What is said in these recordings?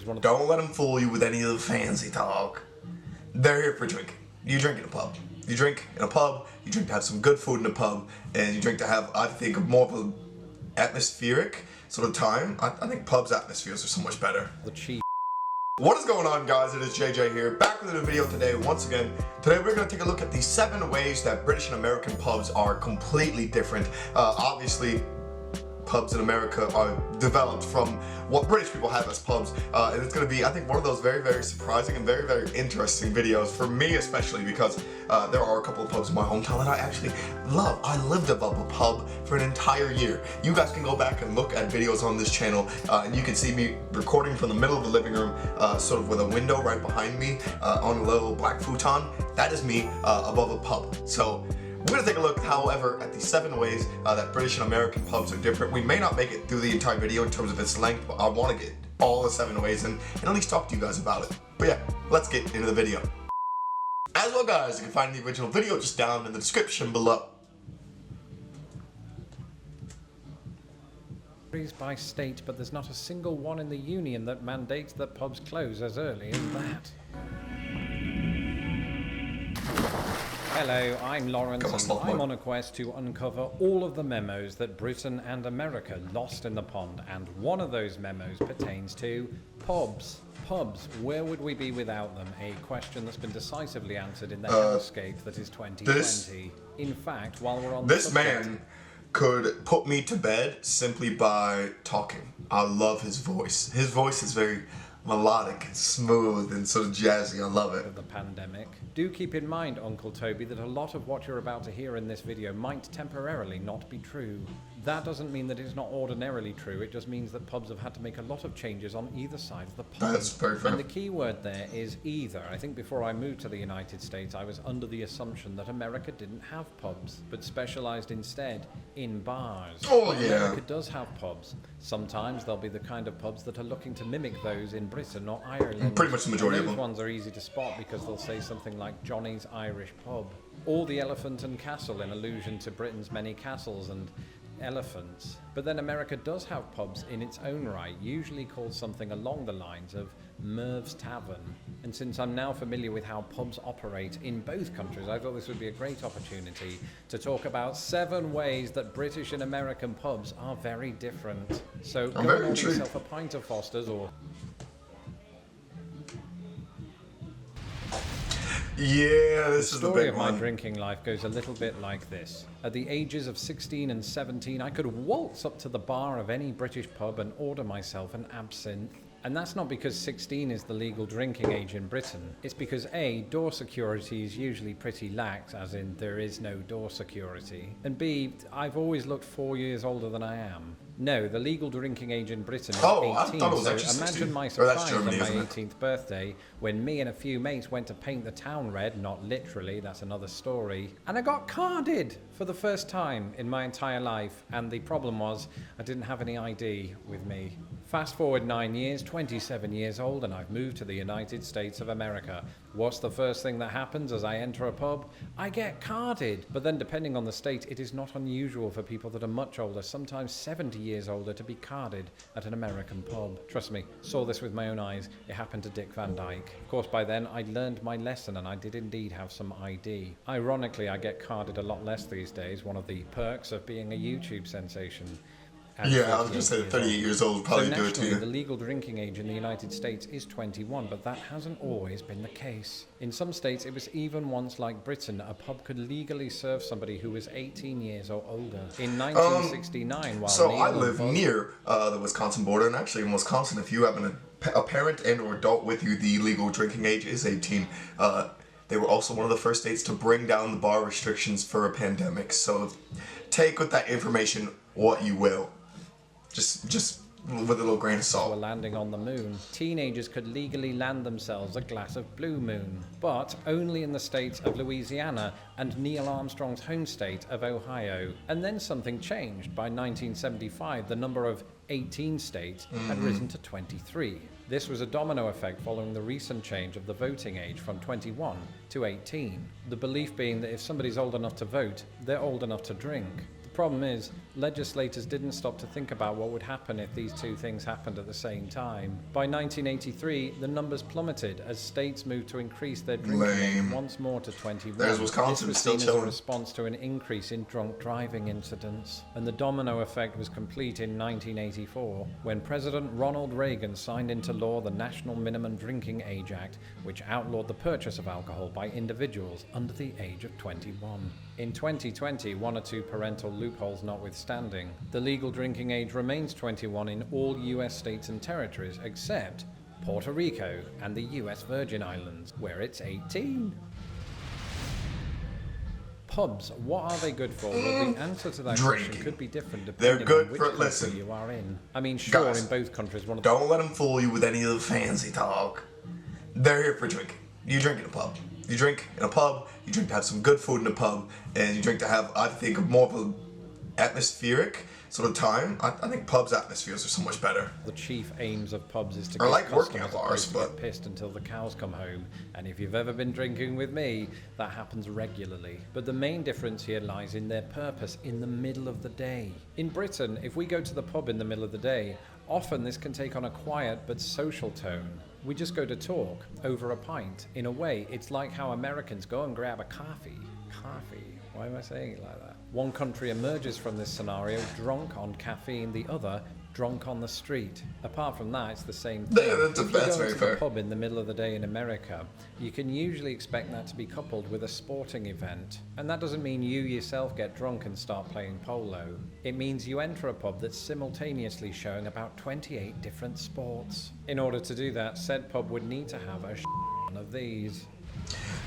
Don't let them fool you with any of the fancy talk. They're here for drinking. You drink in a pub. You drink in a pub, you drink to have some good food in a pub, and you drink to have, I think, more of an atmospheric sort of time. I think pubs' atmospheres are so much better. What is going on, guys? It is JJ here, back with a new video today. Once again, today we're going to take a look at the 7 ways that British and American pubs are completely different. Obviously, pubs in America are developed from what British people have as pubs, and it's going to be, I think, one of those very, very surprising and very, very interesting videos for me, especially because there are a couple of pubs in my hometown that I actually love. I lived above a pub for an entire year. You guys can go back and look at videos on this channel, and you can see me recording from the middle of the living room, sort of with a window right behind me on a little black futon. That is me above a pub. So we're going to take a look, however, at the 7 ways that British and American pubs are different. We may not make it through the entire video in terms of its length, but I want to get all the 7 ways in and at least talk to you guys about it. But yeah, let's get into the video. As well, guys, you can find the original video just down in the description below. By state, but there's not a single one in the Union that mandates that pubs close as early as that. Hello, I'm Lawrence, and I'm on a quest to uncover all of the memos that Britain and America lost in the pond, and one of those memos pertains to pubs. Pubs, where would we be without them? A question that's been decisively answered in the hellscape that is 2020. In fact, while we're on this man could put me to bed simply by talking. I love his voice. His voice is very melodic and smooth and sort of jazzy. I love it. Of the pandemic. Do keep in mind, Uncle Toby, that a lot of what you're about to hear in this video might temporarily not be true. That doesn't mean that it's not ordinarily true. It just means that pubs have had to make a lot of changes on either side of the pond. That's very fair. And the key word there is either. I think before I moved to the United States, I was under the assumption that America didn't have pubs, but specialized instead in bars. Oh, yeah. America does have pubs. Sometimes they'll be the kind of pubs that are looking to mimic those in Britain or Ireland. Pretty much the majority of them. Those ones are easy to spot because they'll say something like Johnny's Irish Pub, or the Elephant and Castle in allusion to Britain's many castles and elephants. But then America does have pubs in its own right, usually called something along the lines of Merv's Tavern. And since I'm now familiar with how pubs operate in both countries, I thought this would be a great opportunity to talk about 7 ways that British and American pubs are very different. So go and order yourself a pint of Foster's or... Yeah, this is the big one. The story of my drinking life goes a little bit like this. At the ages of 16 and 17, I could waltz up to the bar of any British pub and order myself an absinthe. And that's not because 16 is the legal drinking age in Britain. It's because A, door security is usually pretty lax, as in there is no door security. And B, I've always looked 4 years older than I am. No, the legal drinking age in Britain is 18, I thought it was actually so imagine 16. my surprise Germany, on my 18th birthday when me and a few mates went to paint the town red, not literally, that's another story, and I got carded for the first time in my entire life, and the problem was I didn't have any ID with me. Fast forward 9 years, 27 years old, and I've moved to the United States of America. What's the first thing that happens as I enter a pub? I get carded. But then depending on the state, it is not unusual for people that are much older, sometimes 70 years older, to be carded at an American pub. Trust me, saw this with my own eyes. It happened to Dick Van Dyke. Of course, by then, I'd learned my lesson and I did indeed have some ID. Ironically, I get carded a lot less these days, one of the perks of being a YouTube sensation. Yeah, I was going to say 38 years old probably do it to you. The legal drinking age in the United States is 21, but that hasn't always been the case. In some states, it was even once like Britain, a pub could legally serve somebody who was 18 years or older. In 1969, while so I live near the Wisconsin border, and actually in Wisconsin, if you have a parent and or adult with you, the legal drinking age is 18. They were also one of the first states to bring down the bar restrictions for a pandemic. So take with that information what you will. Just with a little grain of salt. Were landing on the moon. Teenagers could legally land themselves a glass of Blue Moon, but only in the states of Louisiana and Neil Armstrong's home state of Ohio. And then something changed. By 1975, the number of 18 states had risen to 23. This was a domino effect following the recent change of the voting age from 21 to 18. The belief being that if somebody's old enough to vote, they're old enough to drink. Problem is, legislators didn't stop to think about what would happen if these two things happened at the same time. By 1983, the numbers plummeted as states moved to increase their drinking age once more to 21. There's Wisconsin this was still seen as a chilling. response to an increase in drunk driving incidents. And the domino effect was complete in 1984, when President Ronald Reagan signed into law the National Minimum Drinking Age Act, which outlawed the purchase of alcohol by individuals under the age of 21. In 2020, one or two parental loopholes notwithstanding, the legal drinking age remains 21 in all US states and territories except Puerto Rico and the US Virgin Islands, where it's 18. Pubs, what are they good for? Well, the answer to that question could be different depending on which country you are in. I mean, sure, guys, in both countries, one of don't let them fool you with any of the fancy talk. They're here for drinking. You drink in a pub. You drink in a pub, you drink to have some good food in a pub, and you drink to have, I think, more of an atmospheric sort of time. I think pubs' atmospheres are so much better. The chief aims of pubs is to I get like working customers at bars, to get but pissed until the cows come home. And if you've ever been drinking with me, that happens regularly. But the main difference here lies in their purpose in the middle of the day. In Britain, if we go to the pub in the middle of the day, often this can take on a quiet but social tone. We just go to talk over a pint. In a way, it's like how Americans go and grab a coffee. Coffee. Why am I saying it like that? One country emerges from this scenario drunk on caffeine, the other drunk on the street. Apart from that, it's the same thing. Yeah, that's if you go very to fair. the pub in the middle of the day in America, you can usually expect that to be coupled with a sporting event. And that doesn't mean you yourself get drunk and start playing polo. It means you enter a pub that's simultaneously showing about 28 different sports. In order to do that, said pub would need to have a of these.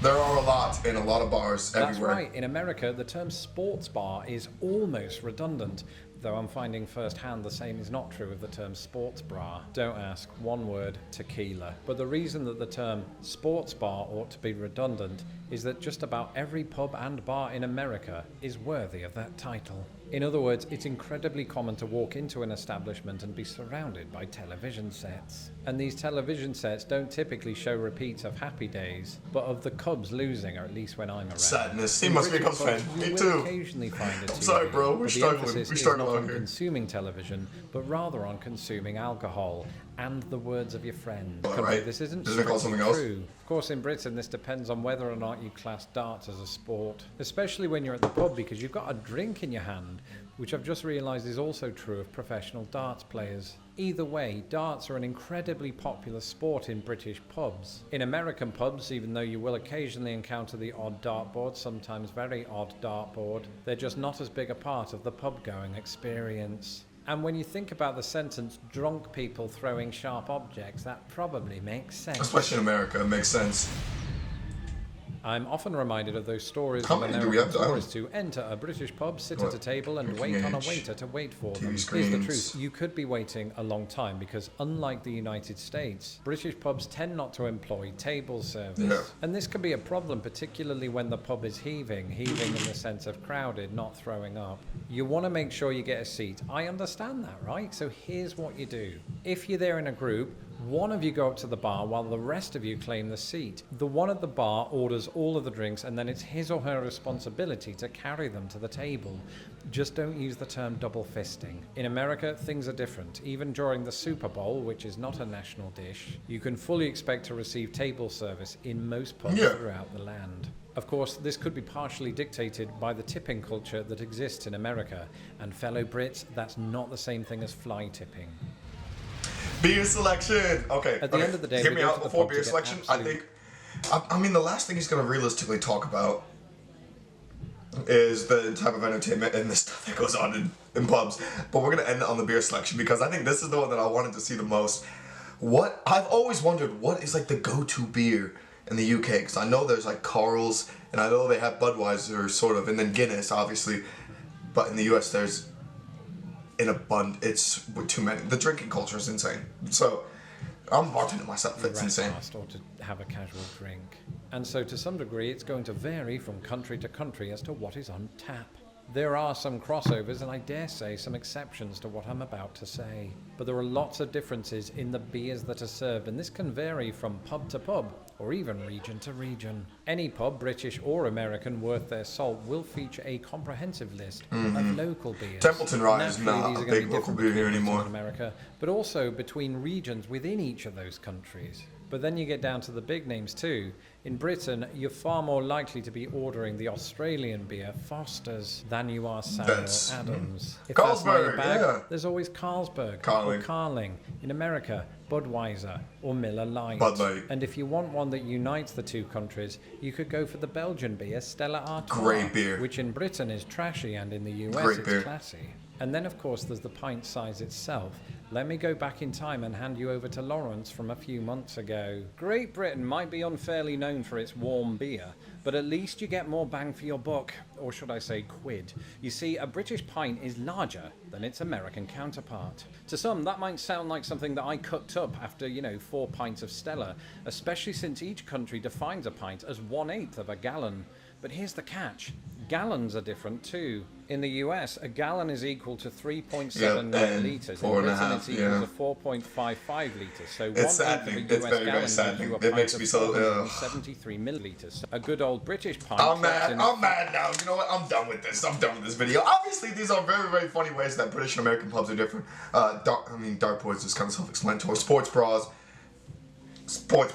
There are a lot in a lot of bars everywhere. That's right. In America, the term sports bar is almost redundant, though I'm finding firsthand the same is not true of the term sports bra. Don't ask. One word, tequila. But the reason that the term sports bar ought to be redundant is that just about every pub and bar in America is worthy of that title. In other words, it's incredibly common to walk into an establishment and be surrounded by television sets. And these television sets don't typically show repeats of Happy Days, but of the Cubs losing, or at least when I'm around. Sadness. He must be a Cubs fan. Me You too. will occasionally find a TV, I'm sorry, bro. We're but the struggling. emphasis We're is struggling not out on here. consuming television, but rather on consuming alcohol and the words of your friend. All right. This isn't Isn't it called strictly something else? true. Of course, in Britain, this depends on whether or not you class darts as a sport, especially when you're at the pub because you've got a drink in your hand, which I've just realised is also true of professional darts players. Either way, darts are an incredibly popular sport in British pubs. In American pubs, even though you will occasionally encounter the odd dartboard, sometimes very odd dartboard, they're just not as big a part of the pub-going experience. And when you think about the sentence, drunk people throwing sharp objects, that probably makes sense. Especially in America, it makes sense. I'm often reminded of those stories How of many do American we have to tourists who enter a British pub, sit at a table and Drinking wait on a age, waiter to wait for TV them. Here's the screens. truth, you could be waiting a long time because unlike the United States, British pubs tend not to employ table service. Yeah. And this can be a problem, particularly when the pub is heaving in the sense of crowded, not throwing up. You want to make sure you get a seat. I understand that, right? So here's what you do. If you're there in a group, one of you go up to the bar while the rest of you claim the seat. The one at the bar orders all of the drinks and then it's his or her responsibility to carry them to the table. Just don't use the term double fisting. In America, things are different. Even during the Super Bowl, which is not a national dish, you can fully expect to receive table service in most pubs throughout the land. Of course, this could be partially dictated by the tipping culture that exists in America. And fellow Brits, that's not the same thing as fly tipping. Beer selection. Okay. At the end of the day, hear we me go out to the before pub to beer get selection. absolute- I mean, the last thing he's going to realistically talk about is the type of entertainment and the stuff that goes on in pubs. But we're going to end it on the beer selection because I think this is the one that I wanted to see the most. What I've always wondered, what is like the go-to beer in the UK? Because I know there's like Carl's and I know they have Budweiser sort of, and then Guinness obviously. But in the US, there's it's with too many. The drinking culture is insane. So I'm bartending myself. It's insane. Or to have a casual drink. And so to some degree, it's going to vary from country to country as to what is on tap. There are some crossovers and I dare say some exceptions to what I'm about to say. But there are lots of differences in the beers that are served, and this can vary from pub to pub, or even region to region. Any pub, British or American, worth their salt will feature a comprehensive list of local beers. Templeton Rye is Naturally, not these a are going to big be local different beer here between Britain anymore. and America, but also between regions within each of those countries. But then you get down to the big names too. In Britain, you're far more likely to be ordering the Australian beer Foster's than you are Samuel Adams. If that's not your Carlsberg, bag, yeah. there's always Carlsberg Carling. or Carling. In America, Budweiser or Miller Lite. Bud Light. And if you want one that unites the two countries, you could go for the Belgian beer Stella Artois. Great beer. Which in Britain is trashy and in the US Great it's beer. classy. And then, of course, there's the pint size itself. Let me go back in time and hand you over to Lawrence from a few months ago. Great Britain might be unfairly known for its warm beer, but at least you get more bang for your buck, or should I say quid. You see, a British pint is larger than its American counterpart. To some, that might sound like something that I cooked up after, 4 pints of Stella, especially since each country defines a pint as 1/8 of a gallon. But here's the catch. Gallons are different too. In the US, a gallon is equal to 3.79 litres. In Britain, it's equal to 4.55 litres. So It's 1/8 of a saddening. US It's very, very gallon gives saddening. you a It pint makes of me so... 473 millilitres. A good old British pint. I'm drops mad. in- I'm mad now. You know what? I'm done with this. I'm done with this video. Obviously, these are very, very funny ways that British and American pubs are different. Dark boys is kind of self-explanatory. Sports bars. Sports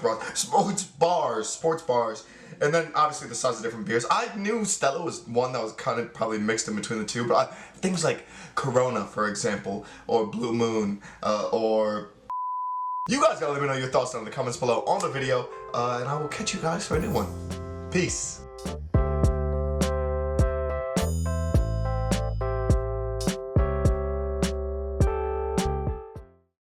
bars. And then, obviously, the size of different beers. I knew Stella was one that was kind of probably mixed in between the two, but things like Corona, for example, or Blue Moon, or... You guys gotta let me know your thoughts down in the comments below on the video, and I will catch you guys for a new one. Peace.